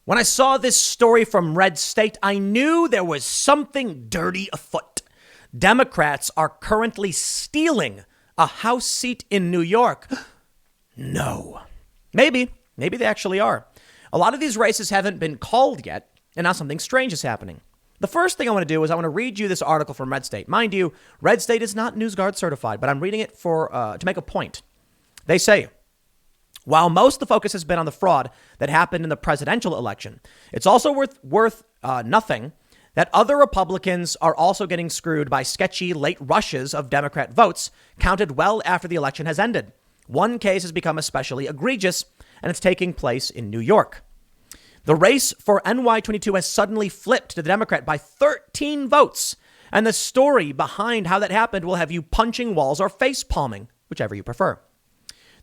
When I saw this story from Reinstate, I knew there was something dirty afoot. Democrats are currently stealing a House seat in New York. No. Maybe they actually are. A lot of these races haven't been called yet, and now something strange is happening. The first thing I want to do is I want to read you this article from Reinstate. Mind you, Reinstate is not NewsGuard certified, but I'm reading it to make a point. They say, while most of the focus has been on the fraud that happened in the presidential election, it's also worth nothing that other Republicans are also getting screwed by sketchy late rushes of Democrat votes counted well after the election has ended. One case has become especially egregious, and it's taking place in New York. The race for NY22 has suddenly flipped to the Democrat by 13 votes. And the story behind how that happened will have you punching walls or face palming, whichever you prefer.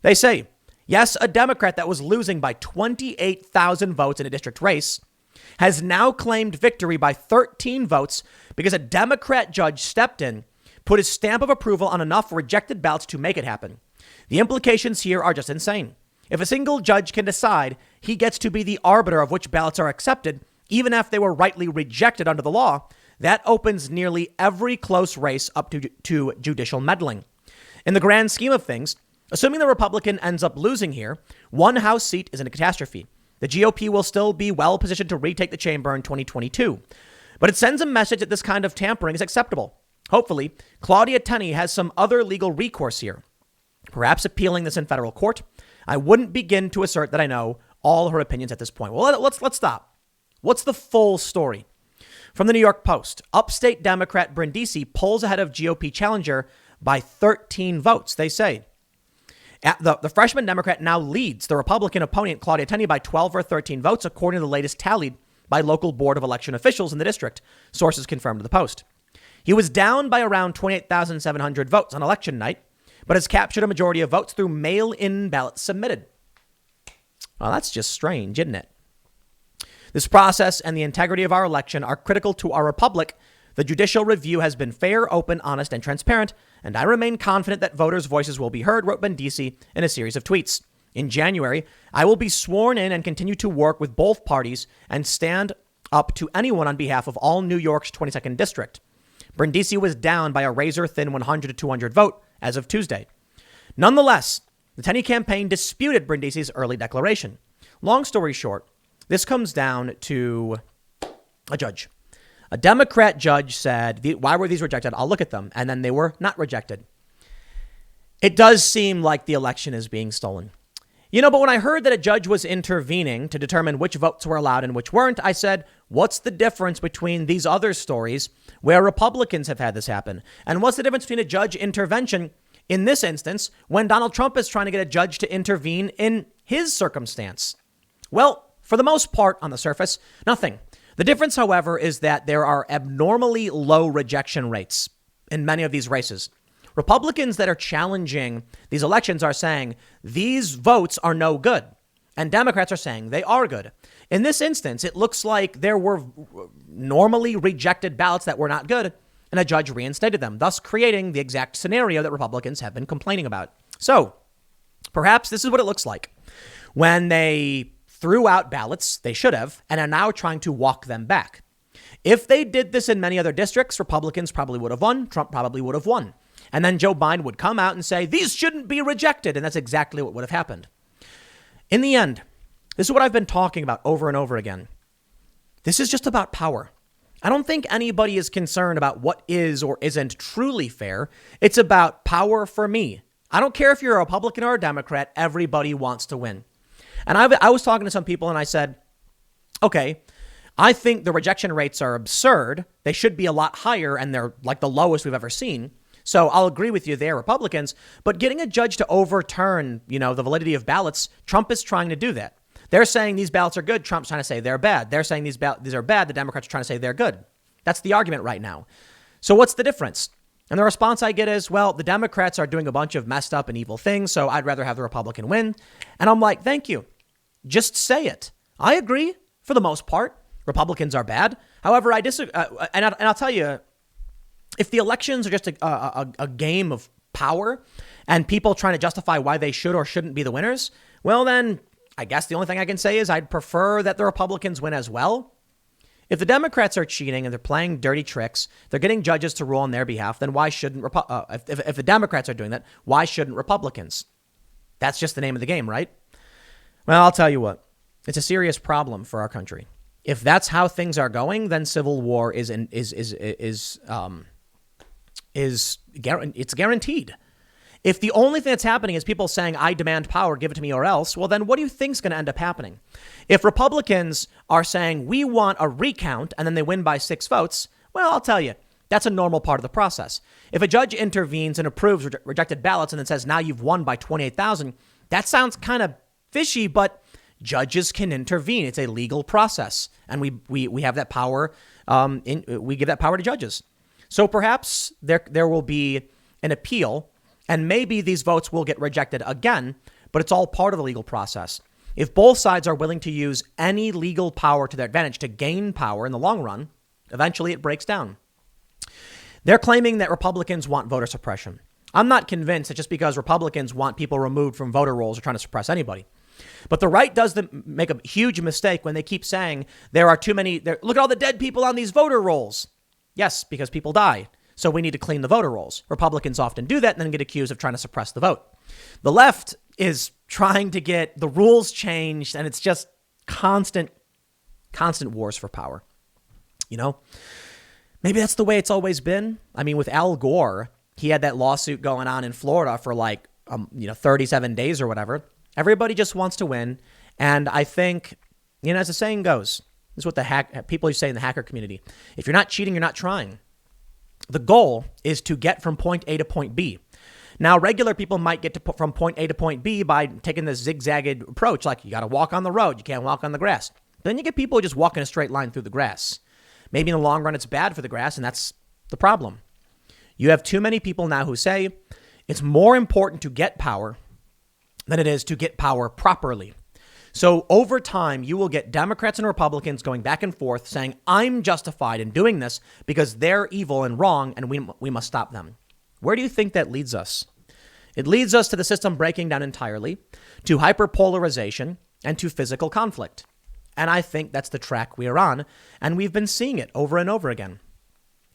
They say, yes, a Democrat that was losing by 28,000 votes in a district race has now claimed victory by 13 votes because a Democrat judge stepped in, put his stamp of approval on enough rejected ballots to make it happen. The implications here are just insane. If a single judge can decide, he gets to be the arbiter of which ballots are accepted, even if they were rightly rejected under the law. That opens nearly every close race up to judicial meddling. In the grand scheme of things, assuming the Republican ends up losing here, one House seat isn't a catastrophe. The GOP will still be well positioned to retake the chamber in 2022. But it sends a message that this kind of tampering is acceptable. Hopefully, Claudia Tenney has some other legal recourse here, perhaps appealing this in federal court. I wouldn't begin to assert that I know all her opinions at this point. Well, let's stop. What's the full story? From the New York Post, upstate Democrat Brindisi pulls ahead of GOP challenger by 13 votes. They say the freshman Democrat now leads the Republican opponent, Claudia Tenney, by 12 or 13 votes, according to the latest tallied by local board of election officials in the district. Sources confirmed to the Post. He was down by around 28,700 votes on election night, but has captured a majority of votes through mail-in ballots submitted. Well, that's just strange, isn't it? This process and the integrity of our election are critical to our republic. The judicial review has been fair, open, honest, and transparent, and I remain confident that voters' voices will be heard, wrote Brindisi in a series of tweets. In January, I will be sworn in and continue to work with both parties and stand up to anyone on behalf of all New York's 22nd district. Brindisi was down by a razor-thin 100 to 200 vote as of Tuesday. Nonetheless, the Tenney campaign disputed Brindisi's early declaration. Long story short, this comes down to a judge. A Democrat judge said, why were these rejected? I'll look at them. And then they were not rejected. It does seem like the election is being stolen. But when I heard that a judge was intervening to determine which votes were allowed and which weren't, I said, what's the difference between these other stories where Republicans have had this happen? And what's the difference between a judge intervention in this instance when Donald Trump is trying to get a judge to intervene in his circumstance? Well, for the most part, on the surface, nothing. The difference, however, is that there are abnormally low rejection rates in many of these races. Republicans that are challenging these elections are saying these votes are no good, and Democrats are saying they are good. In this instance, it looks like there were normally rejected ballots that were not good, and a judge reinstated them, thus creating the exact scenario that Republicans have been complaining about. So perhaps this is what it looks like when they threw out ballots they should have and are now trying to walk them back. If they did this in many other districts, Republicans probably would have won. Trump probably would have won. And then Joe Biden would come out and say, these shouldn't be rejected. And that's exactly what would have happened. In the end, this is what I've been talking about over and over again. This is just about power. I don't think anybody is concerned about what is or isn't truly fair. It's about power for me. I don't care if you're a Republican or a Democrat. Everybody wants to win. And I was talking to some people and I said, okay, I think the rejection rates are absurd. They should be a lot higher and they're like the lowest we've ever seen. So I'll agree with you there, Republicans, but getting a judge to overturn, the validity of ballots, Trump is trying to do that. They're saying these ballots are good. Trump's trying to say they're bad. They're saying these are bad. The Democrats are trying to say they're good. That's the argument right now. So what's the difference? And the response I get is, well, the Democrats are doing a bunch of messed up and evil things, so I'd rather have the Republican win. And I'm like, thank you. Just say it. I agree for the most part. Republicans are bad. However, I disagree. And I'll tell you, if the elections are just a game of power and people trying to justify why they should or shouldn't be the winners, well, then I guess the only thing I can say is I'd prefer that the Republicans win as well. If the Democrats are cheating and they're playing dirty tricks, they're getting judges to rule on their behalf, then why shouldn't, if the Democrats are doing that, why shouldn't Republicans? That's just the name of the game, right? Well, I'll tell you what, it's a serious problem for our country. If that's how things are going, then civil war is guaranteed. If the only thing that's happening is people saying, I demand power, give it to me or else, well, then what do you think is going to end up happening? If Republicans are saying we want a recount and then they win by 6 votes, well, I'll tell you, that's a normal part of the process. If a judge intervenes and approves rejected ballots and then says, now you've won by 28,000, that sounds kind of fishy, but judges can intervene. It's a legal process. And we have that power. We give that power to judges. So perhaps there will be an appeal. And maybe these votes will get rejected again, but it's all part of the legal process. If both sides are willing to use any legal power to their advantage to gain power in the long run, eventually it breaks down. They're claiming that Republicans want voter suppression. I'm not convinced that just because Republicans want people removed from voter rolls or trying to suppress anybody. But the right does make a huge mistake when they keep saying there are too many. Look at all the dead people on these voter rolls. Yes, because people die. So we need to clean the voter rolls. Republicans often do that and then get accused of trying to suppress the vote. The left is trying to get the rules changed, and it's just constant wars for power. You know, maybe that's the way it's always been. I mean, with Al Gore, he had that lawsuit going on in Florida for 37 days or whatever. Everybody just wants to win. And I think, as the saying goes, this is what people say in the hacker community. If you're not cheating, you're not trying. The goal is to get from point A to point B. Now, regular people might get from point A to point B by taking this zigzagged approach, like you got to walk on the road, you can't walk on the grass. Then you get people who just walk in a straight line through the grass. Maybe in the long run, it's bad for the grass, and that's the problem. You have too many people now who say it's more important to get power than it is to get power properly. So over time, you will get Democrats and Republicans going back and forth saying, I'm justified in doing this because they're evil and wrong, and we must stop them. Where do you think that leads us? It leads us to the system breaking down entirely, to hyperpolarization, and to physical conflict. And I think that's the track we are on, and we've been seeing it over and over again.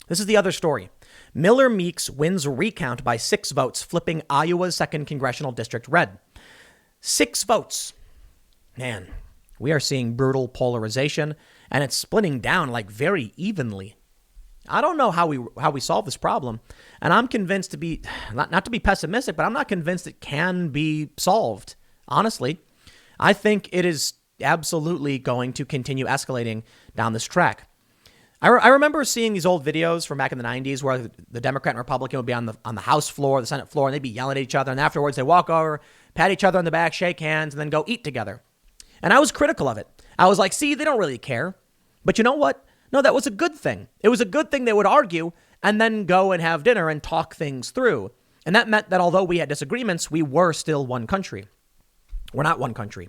This is the other story. Miller Meeks wins recount by 6 votes, flipping Iowa's 2nd congressional district red. 6 votes. Man, we are seeing brutal polarization, and it's splitting down like very evenly. I don't know how we solve this problem, and I'm convinced to be not to be pessimistic, but I'm not convinced it can be solved. Honestly, I think it is absolutely going to continue escalating down this track. I remember seeing these old videos from back in the 90s where the Democrat and Republican would be on the House floor, the Senate floor, and they'd be yelling at each other, and afterwards they walk over, pat each other on the back, shake hands, and then go eat together. And I was critical of it. I was like, see, they don't really care. But you know what? No, that was a good thing. It was a good thing they would argue and then go and have dinner and talk things through. And that meant that although we had disagreements, we were still one country. We're not one country.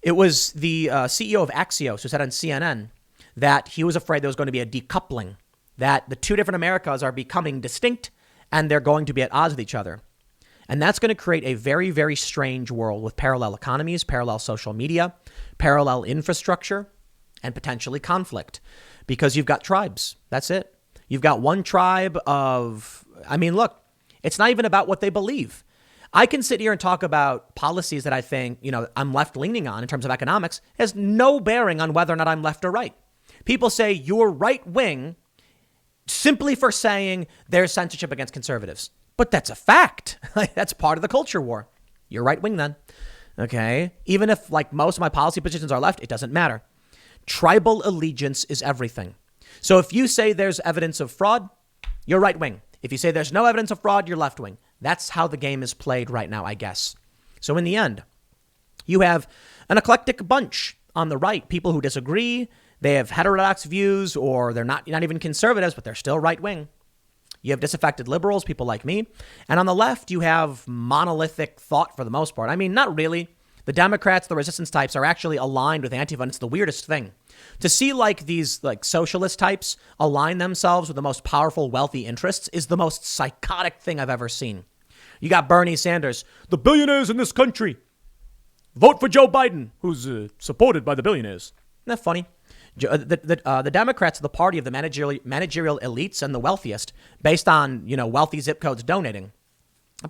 It was the CEO of Axios who said on CNN that he was afraid there was going to be a decoupling, that the two different Americas are becoming distinct and they're going to be at odds with each other. And that's going to create a very, very strange world with parallel economies, parallel social media, parallel infrastructure, and potentially conflict. Because you've got tribes. That's it. You've got one tribe look, it's not even about what they believe. I can sit here and talk about policies that I think, I'm left leaning on in terms of economics. It has no bearing on whether or not I'm left or right. People say you're right wing simply for saying there's censorship against conservatives. But that's a fact. That's part of the culture war. You're right wing then. Okay. Even if most of my policy positions are left, it doesn't matter. Tribal allegiance is everything. So if you say there's evidence of fraud, you're right wing. If you say there's no evidence of fraud, you're left wing. That's how the game is played right now, I guess. So in the end, you have an eclectic bunch on the right, people who disagree. They have heterodox views, or they're not even conservatives, but they're still right wing. You have disaffected liberals, people like me. And on the left, you have monolithic thought for the most part. I mean, not really. The Democrats, the resistance types are actually aligned with Antifa, and it's the weirdest thing. To see these socialist types align themselves with the most powerful, wealthy interests is the most psychotic thing I've ever seen. You got Bernie Sanders, the billionaires in this country. Vote for Joe Biden, who's supported by the billionaires. Isn't that funny? The Democrats are the party of the managerial elites and the wealthiest, based on wealthy zip codes donating.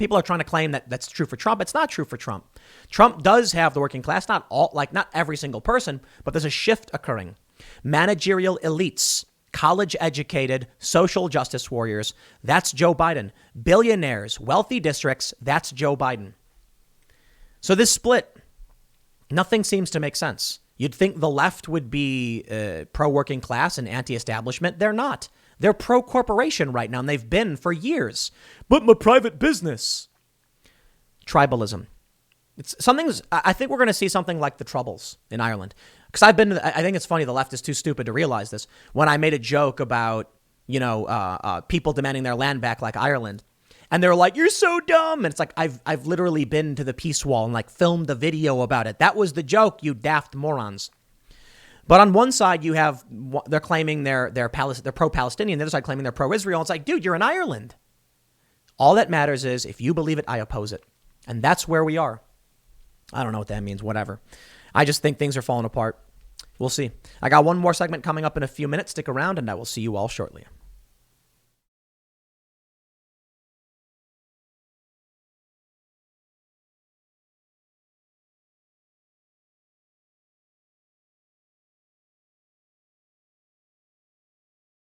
People are trying to claim that that's true for Trump. It's not true for Trump. Trump does have the working class, not every single person, but there's a shift occurring. Managerial elites, college educated, social justice warriors, that's Joe Biden. Billionaires, wealthy districts, that's Joe Biden. So this split, nothing seems to make sense. You'd think the left would be pro-working class and anti-establishment. They're not. They're pro-corporation right now, and they've been for years. But my private business. Tribalism. I think we're going to see something like the Troubles in Ireland. Because I think it's funny, the left is too stupid to realize this. When I made a joke about, people demanding their land back like Ireland, and they're like, you're so dumb. And it's like, I've literally been to the peace wall and filmed the video about it. That was the joke, you daft morons. But on one side, you have, they're claiming they're pro-Palestinian. The other side claiming they're pro-Israel. It's like, dude, you're in Ireland. All that matters is if you believe it, I oppose it. And that's where we are. I don't know what that means, whatever. I just think things are falling apart. We'll see. I got one more segment coming up in a few minutes. Stick around and I will see you all shortly.